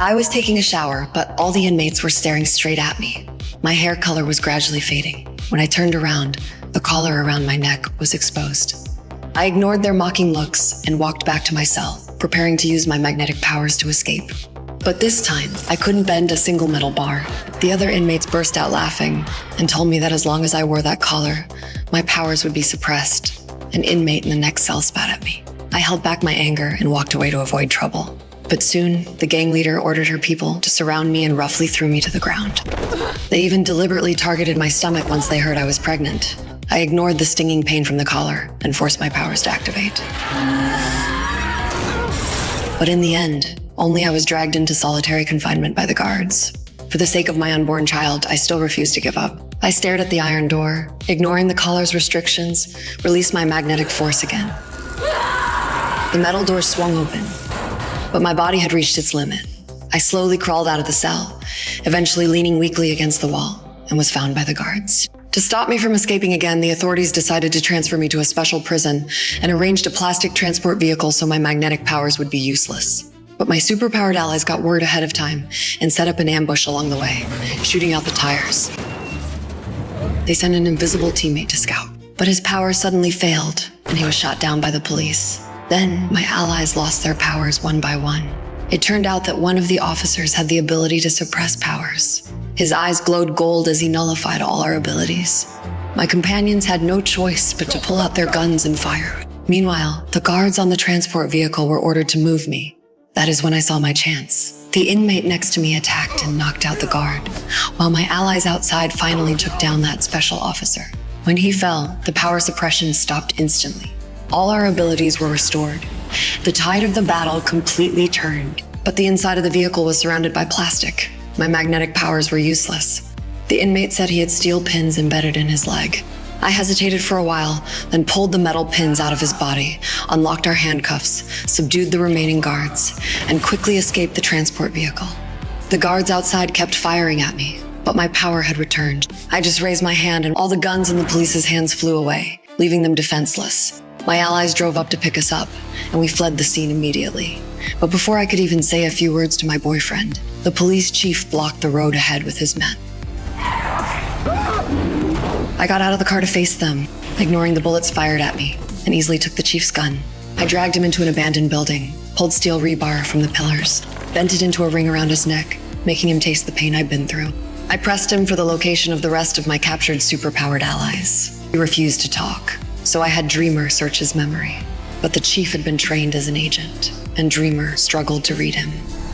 I was taking a shower, but all the inmates were staring straight at me. My hair color was gradually fading. When I turned around, the collar around my neck was exposed. I ignored their mocking looks and walked back to my cell, preparing to use my magnetic powers to escape. But this time, I couldn't bend a single metal bar. The other inmates burst out laughing and told me that as long as I wore that collar, my powers would be suppressed. An inmate in the next cell spat at me. I held back my anger and walked away to avoid trouble. But soon, the gang leader ordered her people to surround me and roughly threw me to the ground. They even deliberately targeted my stomach once they heard I was pregnant. I ignored the stinging pain from the collar and forced my powers to activate. But in the end, only I was dragged into solitary confinement by the guards. For the sake of my unborn child, I still refused to give up. I stared at the iron door, ignoring the collar's restrictions, released my magnetic force again. The metal door swung open, but my body had reached its limit. I slowly crawled out of the cell, eventually leaning weakly against the wall, and was found by the guards. To stop me from escaping again, the authorities decided to transfer me to a special prison and arranged a plastic transport vehicle so my magnetic powers would be useless. But my superpowered allies got word ahead of time and set up an ambush along the way, shooting out the tires. They sent an invisible teammate to scout, but his powers suddenly failed and he was shot down by the police. Then my allies lost their powers one by one. It turned out that one of the officers had the ability to suppress powers. His eyes glowed gold as he nullified all our abilities. My companions had no choice but to pull out their guns and fire. Meanwhile, the guards on the transport vehicle were ordered to move me. That is when I saw my chance. The inmate next to me attacked and knocked out the guard, while my allies outside finally took down that special officer. When he fell, the power suppression stopped instantly. All our abilities were restored. The tide of the battle completely turned, but the inside of the vehicle was surrounded by plastic. My magnetic powers were useless. The inmate said he had steel pins embedded in his leg. I hesitated for a while, then pulled the metal pins out of his body, unlocked our handcuffs, subdued the remaining guards, and quickly escaped the transport vehicle. The guards outside kept firing at me, but my power had returned. I just raised my hand and all the guns in the police's hands flew away, leaving them defenseless. My allies drove up to pick us up, and we fled the scene immediately. But before I could even say a few words to my boyfriend, the police chief blocked the road ahead with his men. I got out of the car to face them, ignoring the bullets fired at me, and easily took the chief's gun. I dragged him into an abandoned building, pulled steel rebar from the pillars, bent it into a ring around his neck, making him taste the pain I'd been through. I pressed him for the location of the rest of my captured superpowered allies. He refused to talk, so I had Dreamer search his memory. But the chief had been trained as an agent, and Dreamer struggled to read him.